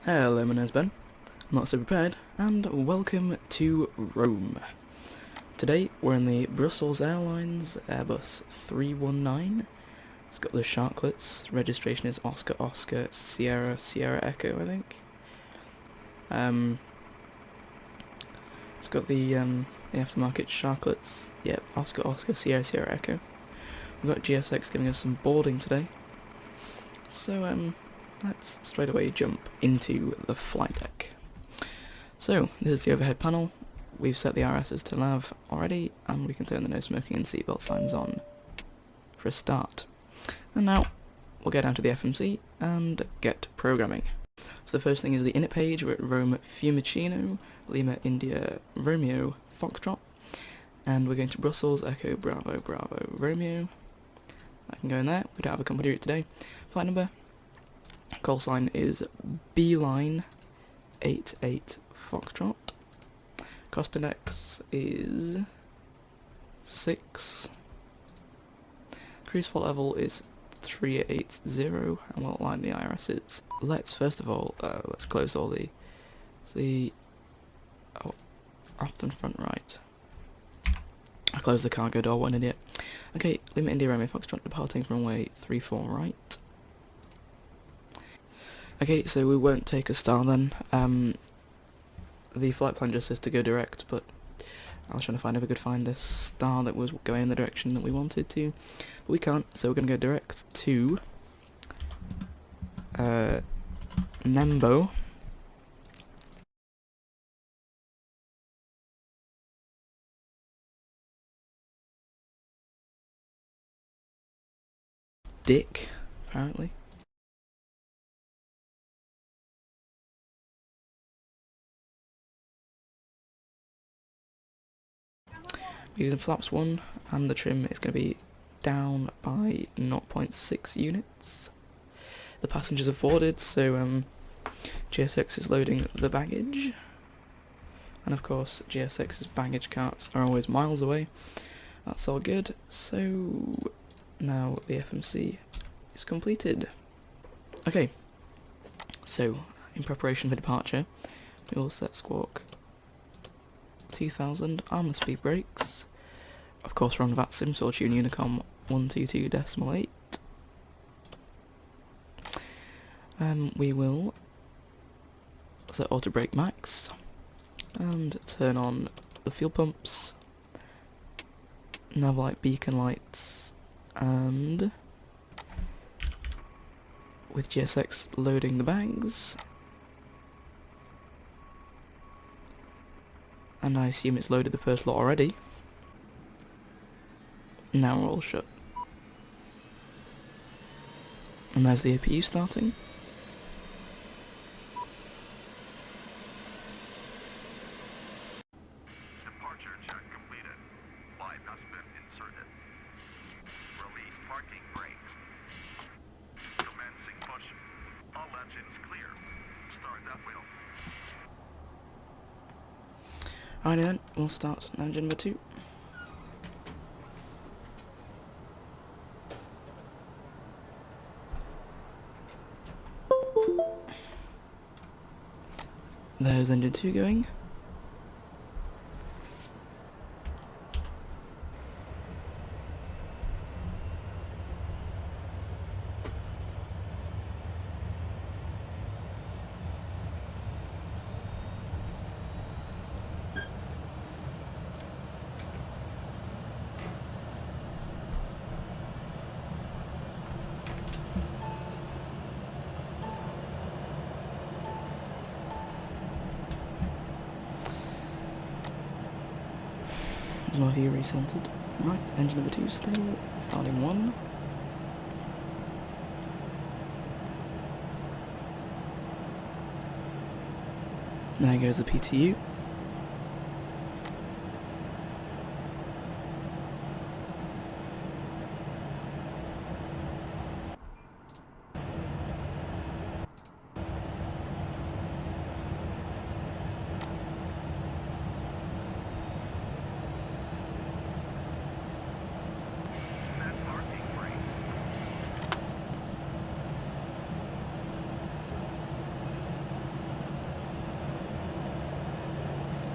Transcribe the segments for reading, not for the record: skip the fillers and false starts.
Hello, my name's Ben, not so prepared, and welcome to Rome. Today we're in the Brussels Airlines Airbus A319. It's got the sharklets. Registration is Oscar Oscar Sierra Sierra Echo, I think. It's got the aftermarket sharklets. Yep, Oscar Oscar Sierra Sierra Echo. We've got GSX giving us some boarding today. So let's straight away jump into the flight deck. So, this is the overhead panel. We've set the RSs to nav already, and we can turn the no smoking and seatbelt signs on for a start. And now, we'll get down to the FMC and get programming. So the first thing is the init page. We're at Rome Fiumicino, Lima India Romeo Foxtrot, and we're going to Brussels Echo Bravo Bravo Romeo. I can go in there. We don't have a company route today. Flight number. Call sign is BEL88F Foxtrot. Cost index is 6. Cruise fault level is 380, and we'll align the IRSs. Let's first of all let's close all the aft and front right. I closed the cargo door, what an idiot. Okay, Lima India Romeo Foxtrot departing from runway 34 right. Okay, so we won't take a star then. The flight plan just says to go direct, but I was trying to find if we could find a star that was going in the direction that we wanted to. But we can't, so we're going to go direct to Nembo. Dick, apparently. We're using flaps 1, and the trim is going to be down by 0.6 units. The passengers have boarded, so GSX is loading the baggage. And of course, GSX's baggage carts are always miles away. That's all good. So now the FMC is completed. Okay, so in preparation for departure, we will set squawk 2000, arm the speed brakes. Of course we're on VATSIM, so we'll tune Unicom 122.8. We will set auto brake max, and turn on the fuel pumps, nav light beacon lights, and with GSX loading the bags, and I assume it's loaded the first lot already. Now we're all shut. And there's the APU starting. Departure check completed. Bypass been inserted. Release parking brakes. Commencing push. All engines clear. Start that wheel. Alright then, we'll start engine number 2. There's engine 2 going. My view recentered. Right, engine number 2 still, starting 1. There goes the PTU.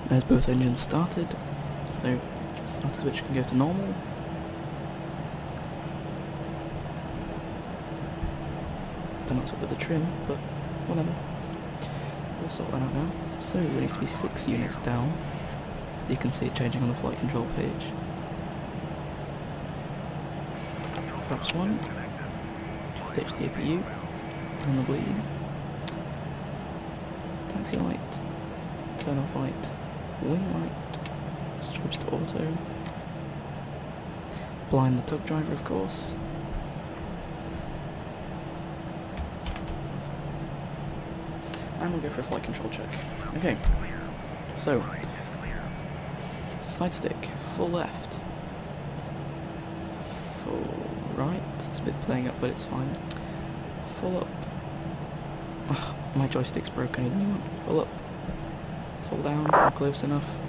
There's both engines started, so starter switch can go to normal. Don't know what's up with the trim, but whatever. We'll sort that out now. So it needs to be 6 units down. You can see it changing on the flight control page. Flaps 1, ditch the APU, on the bleed. Taxi light, turn off light, wing light, switch to auto. Blind the tug driver, of course. And we'll go for a flight control check. Okay, so side stick, full left, full right. It's a bit playing up, but it's fine. Full up. Oh, my joystick's broken. I need a new one. Full up, full down. Not close enough.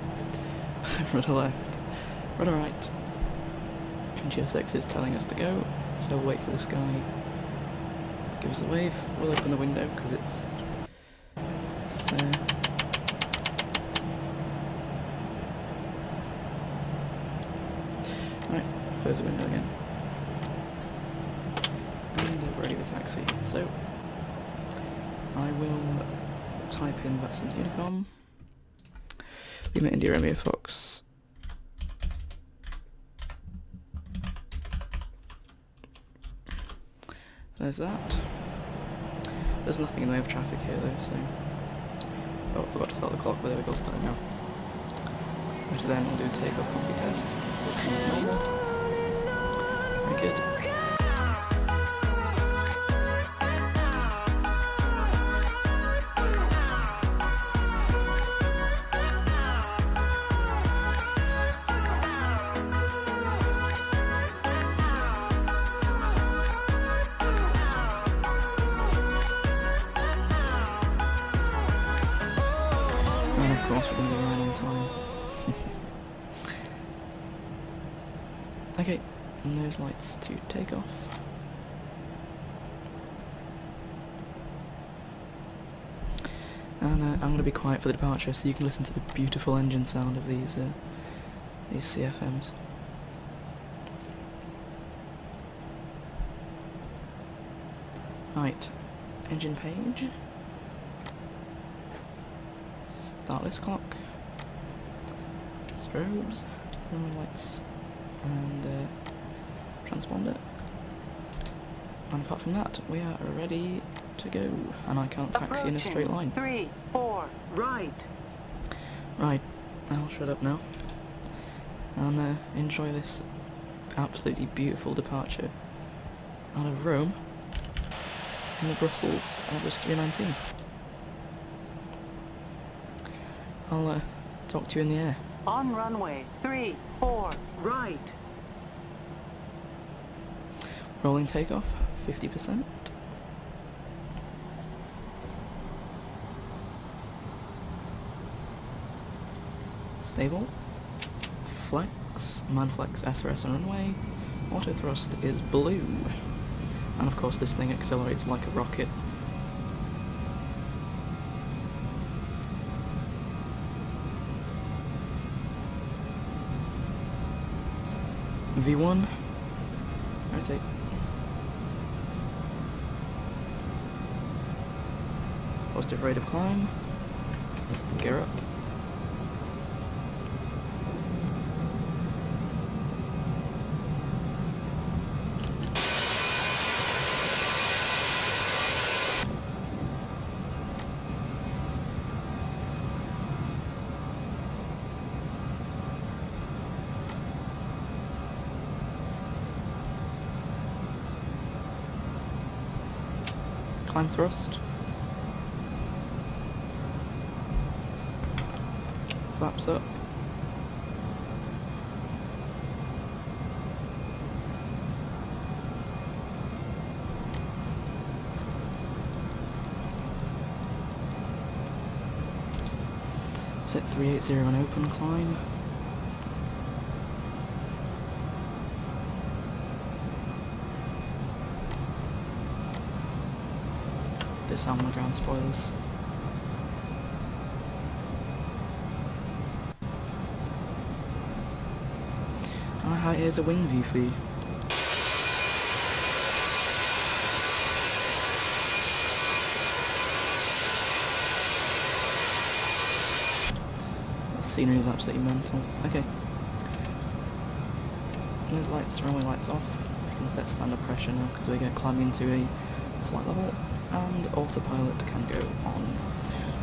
Rudder left, rudder right. GSX is telling us to go, so we'll wait for this guy. Give us the wave. We'll open the window because it's right, close the window again. And we're ready for taxi. So, I will type in Brussels Unicom. Lima India Romeo Fox. There's that. There's nothing in the way of traffic here though, so... Oh, I forgot to start the clock, but there we go, starting now. After then we'll do takeoff comfy test, which is normal. Very good. And of course we're going to be right on time. Okay, and those lights to take off. And I'm going to be quiet for the departure so you can listen to the beautiful engine sound of these CFMs. Right, engine page. Start this clock. Strobes, runway lights, and transponder. And apart from that, we are ready to go. And I can't taxi in a straight line. 3, 4, right. Right, I'll shut up now. And enjoy this absolutely beautiful departure out of Rome in the Brussels A319. I'll talk to you in the air. On runway 3, 4, right. Rolling takeoff, 50%. Stable. Flex, Manflex SRS on runway. Auto thrust is blue. And of course this thing accelerates like a rocket. V1. Rotate. Positive rate of climb. Gear up. Climb thrust. Flaps up. Set 380 and open climb. Disarm the ground spoilers. Hi, here's a wing view for you. The scenery is absolutely mental. Okay. Those lights are only lights off. We can set standard pressure now because we're going to climb into a flight level, and autopilot can go on.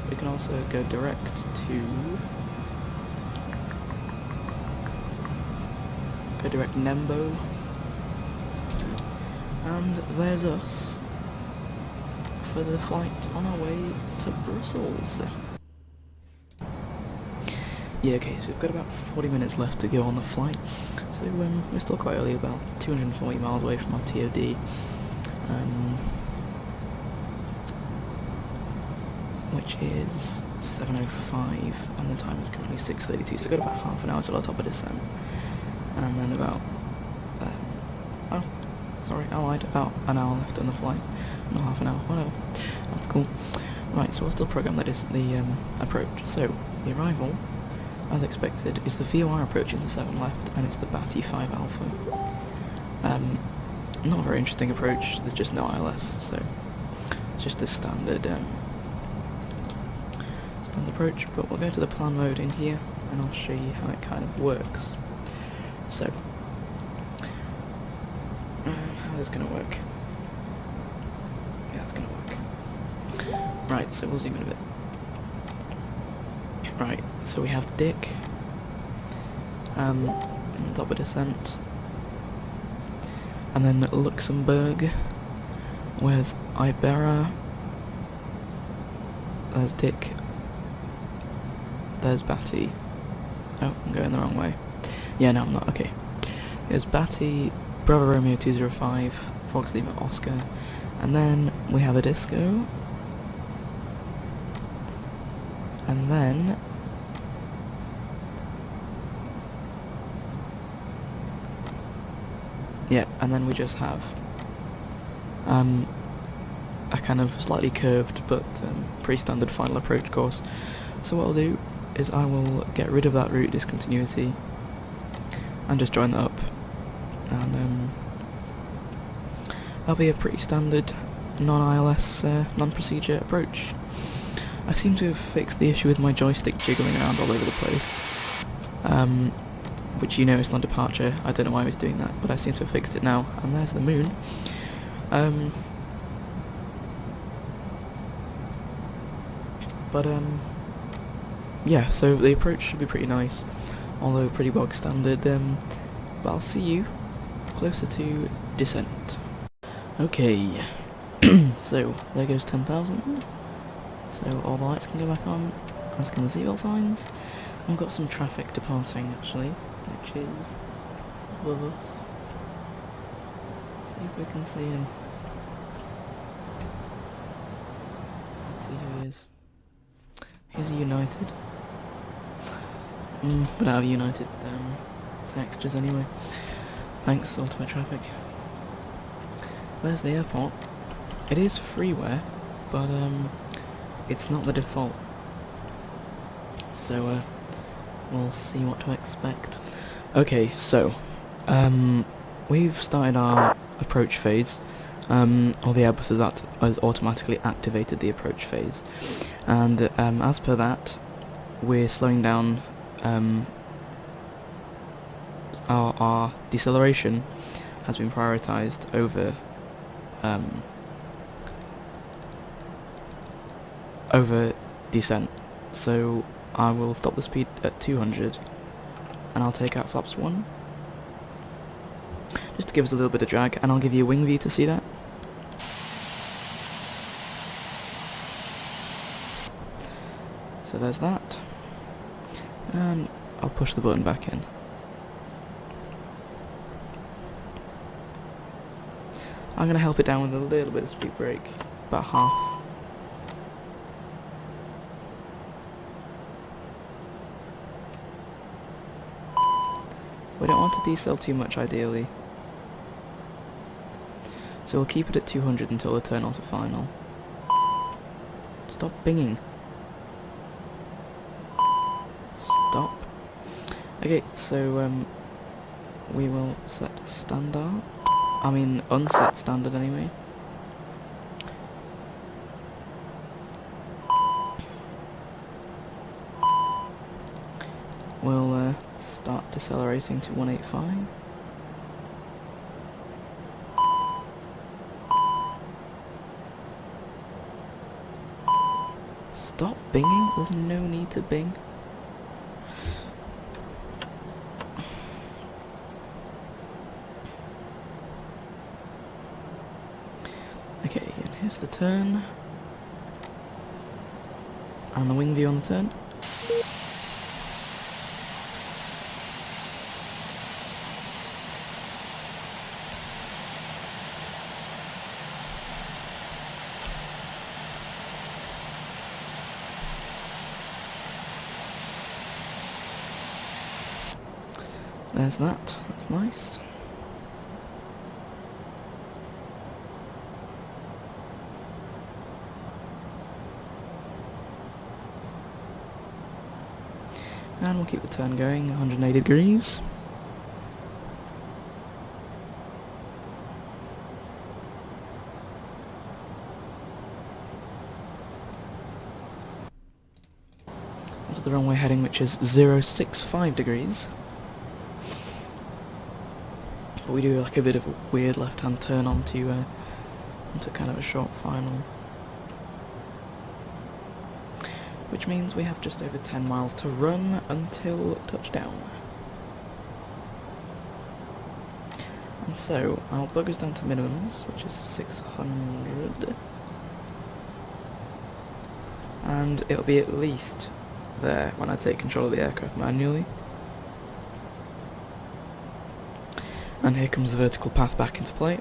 We can also go direct Nembo, and there's us for the flight on our way to Brussels. Yeah, okay, so we've got about 40 minutes left to go on the flight, so we're still quite early, about 240 miles away from our TOD, which is 7:05, and the time is currently 6:32, so we've got about half an hour till our top of descent, and then about, I lied, about an hour left on the flight, not half an hour, whatever, that's cool. Right, so we'll still program that is the approach. So, the arrival, as expected, is the VOR approach into 7 left, and it's the BAT-5 Alpha. Not a very interesting approach, there's just no ILS, so it's just a standard approach, but we'll go to the plan mode in here, and I'll show you how it kind of works. So, how is this going to work? Yeah, it's going to work. Right, so we'll zoom in a bit. Right, so we have Dick, on the top of descent, and then Luxembourg, where's Iberra, there's Dick, there's Batty. Oh, I'm going the wrong way. Yeah, no, I'm not, okay. There's Batty, Bravo Romeo 205, Fox Lima Oscar, and then we have a disco, and then yeah, and then we just have a kind of slightly curved but pretty standard final approach course. So what I'll do is I will get rid of that route discontinuity and just join that up, and that'll be a pretty standard non-ILS, non-procedure approach. I seem to have fixed the issue with my joystick jiggling around all over the place, which you noticed on departure. I don't know why I was doing that, but I seem to have fixed it now, and there's the moon. Yeah, so the approach should be pretty nice, although pretty bog standard, but I'll see you closer to descent. Okay, so there goes 10,000, so all the lights can go back on, as can the seatbelt signs. We've got some traffic departing actually, which is above us. See if we can see him. Let's see who he is. He's a United. But out of United extras anyway. Thanks, Ultimate Traffic. There's the airport. It is freeware, but it's not the default. So we'll see what to expect. Okay, so we've started our approach phase. Or the Airbus has automatically activated the approach phase, and as per that, we're slowing down. Our deceleration has been prioritised over descent. So I will stop the speed at 200, and I'll take out flaps 1, just to give us a little bit of drag, and I'll give you a wing view to see that. So there's that, and I'll push the button back in. I'm going to help it down with a little bit of speed brake, about half. We don't want to decel too much ideally, so we'll keep it at 200 until the turn onto final. Stop binging. Stop. Okay, so we will set standard. I mean, unset standard anyway. We'll start decelerating to 185. Stop binging, there's no need to bing. Okay, and here's the turn. And the wing view on the turn. There's that, that's nice. And we'll keep the turn going, 180 degrees. Onto the runway heading, which is 065 degrees. But we do like a bit of a weird left-hand turn onto kind of a short final. Which means we have just over 10 miles to run until touchdown. And so, I'll bug us down to minimums, which is 600. And it'll be at least there when I take control of the aircraft manually. And here comes the vertical path back into play.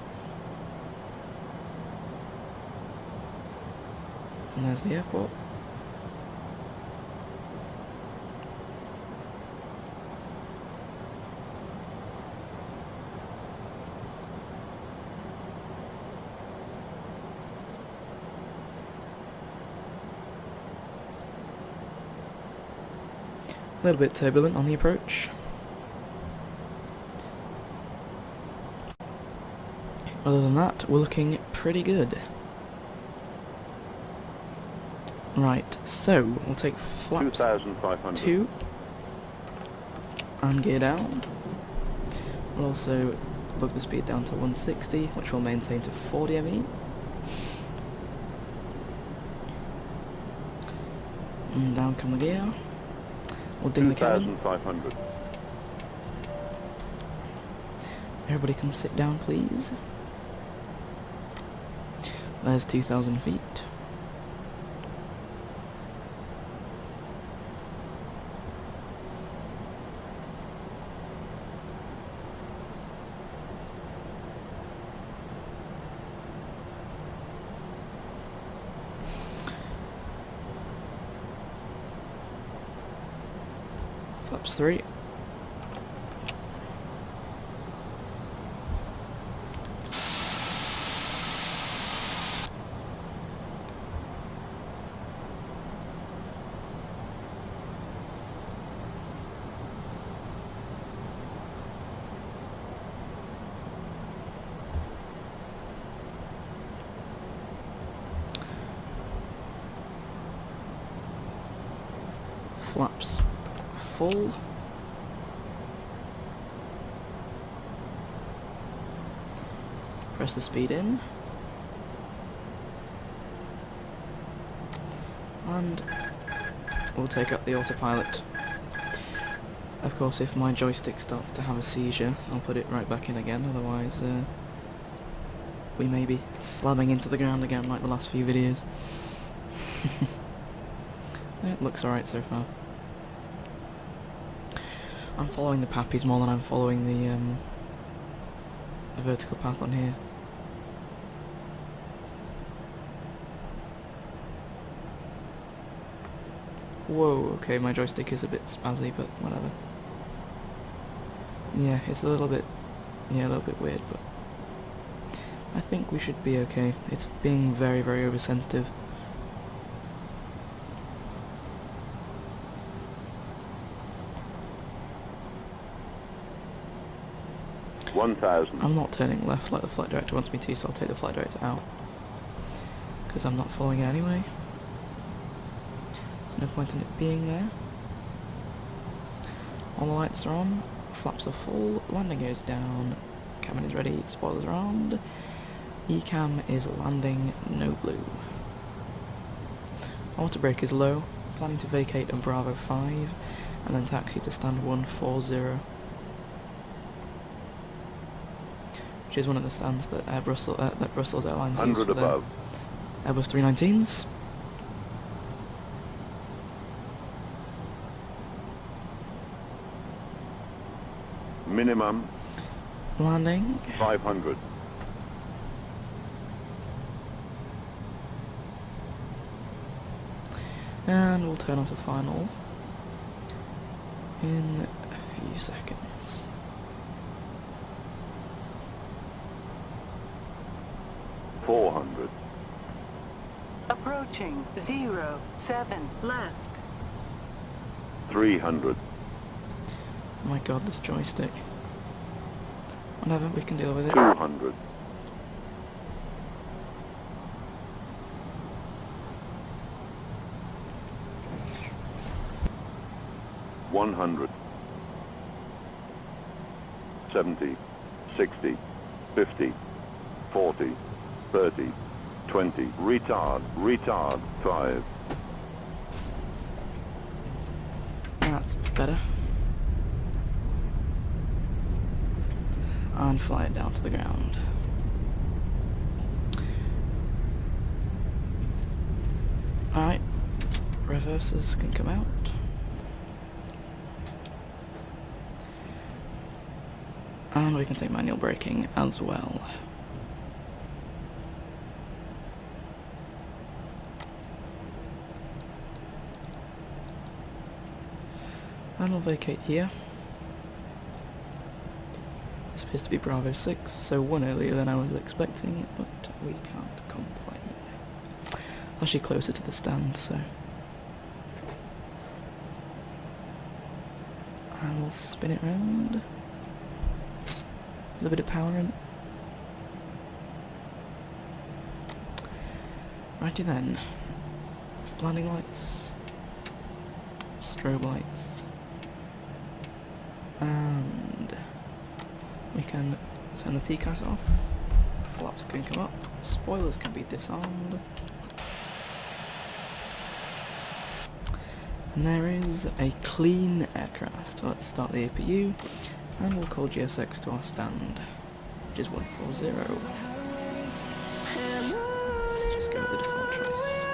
And there's the airport. A little bit turbulent on the approach. Other than that, we're looking pretty good. Right, so we'll take flaps 2 and gear down. We'll also bug the speed down to 160, which we'll maintain to 40 ME. And down come the gear. We'll ding the cabin. 2,500. Everybody can sit down, please. There's 2,000 feet. Flaps 3. Flaps full. Press the speed in. And we'll take up the autopilot. Of course, if my joystick starts to have a seizure, I'll put it right back in again, otherwise we may be slamming into the ground again like the last few videos. It looks alright so far. I'm following the pappies more than I'm following the vertical path on here. Whoa, okay, my joystick is a bit spazzy, but whatever. Yeah, it's a little bit weird, but I think we should be okay. It's being very, very oversensitive. 1000. I'm not turning left like the flight director wants me to, so I'll take the flight director out. Because I'm not following it anyway. There's no point in it being there. All the lights are on, flaps are full, landing goes down, cabin is ready, spoilers are armed, ECAM is landing, no blue. Auto brake is low, planning to vacate on Bravo 5, and then taxi to stand 140. Which is one of the stands that Brussels Airlines use 100 for their above. Airbus 319s. Minimum Landing. 500. And we'll turn on to final in a few seconds. Approaching 07 left. 300. Oh my god, this joystick. Whatever, we can deal with it. 200. 100. 70. 60. 50. 40. 30. 20. Retard. 5. That's better. And fly it down to the ground. Alright, reverses can come out. And we can take manual braking as well. And we'll vacate here. This appears to be Bravo 6, so one earlier than I was expecting, but we can't complain. Actually closer to the stand, so... And we'll spin it round. A little bit of power in. Righty then. Landing lights. Strobe lights. And we can turn the TCAS off. Flaps can come up. Spoilers can be disarmed. And there is a clean aircraft. Let's start the APU. And we'll call GSX to our stand, which is 140. Let's just go with the default choice.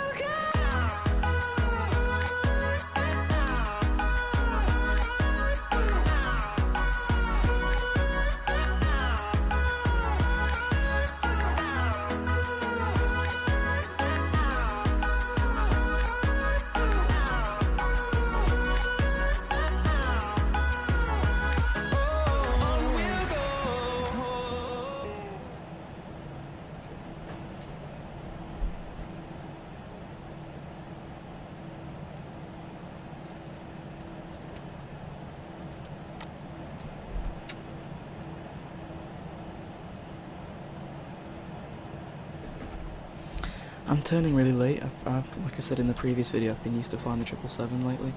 I'm turning really late. I've, like I said in the previous video, I've been used to flying the 777 lately.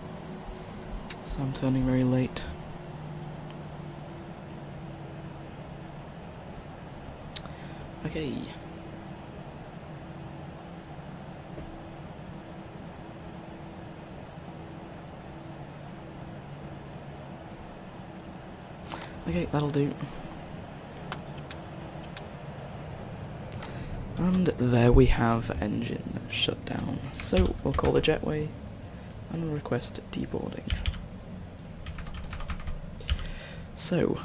So I'm turning very late. Okay. Okay, that'll do. And there we have engine shutdown. So we'll call the jetway and request deboarding. So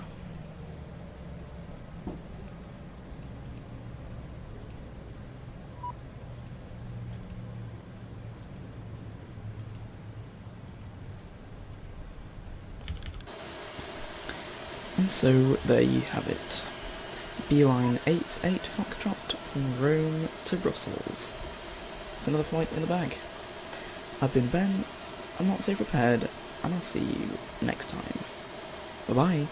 there you have it. BEL88F Foxtrot from Rome to Brussels. It's another flight in the bag. I've been Ben, I'm not so prepared, and I'll see you next time. Bye bye.